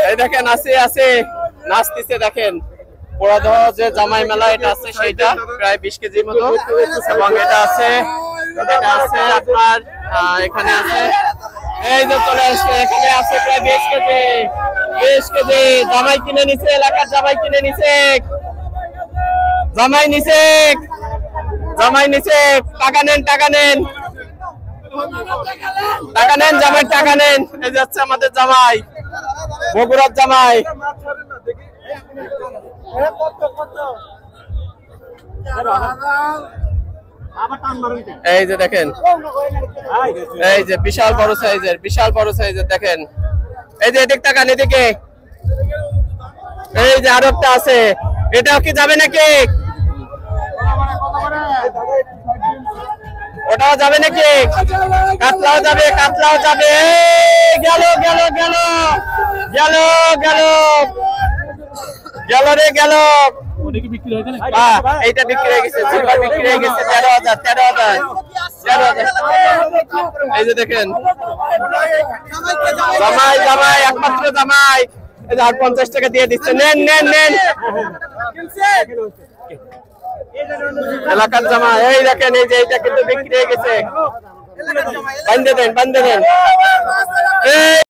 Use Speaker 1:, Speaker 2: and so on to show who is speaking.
Speaker 1: এই দেখেন আছে আছে নাচতেছে দেখেন পোড়াদহ যে জামাই মেলা এটা আছে সেইটা প্রায় 20 কেজির মতো এবং এটা আছে আপনার এখানে আছে এই যে চলে আসছে এখানে আছে প্রায় 20 কেজি জামাই কিনে নিছে এলাকার জামাই কিনে নিছে জামাই নিছে টাকা নেন জামাই টাকা নেন এই যাচ্ছে আমাদের জামাই বগুড়ার জামাই এই যে দেখেন এই যে বিশাল বড় সাইজের দেখেন এই যে এদিক টাকা এদিকে এই যে আরো একটা আছে এটাও কি যাবে নাকি ওটাও যাবে নাকি কাতলাও যাবে গেল এইটা বিক্রি হয়ে গেছে 13,000 এই যে দেখেন জামাই একমাত্র জামাই এই যে 50 টাকা দিয়ে দিচ্ছে নেন এলাকার জামাই এই দেখেন এই যে এইটা কিন্তু বিক্রি হয়ে গেছে বান্ধে দেন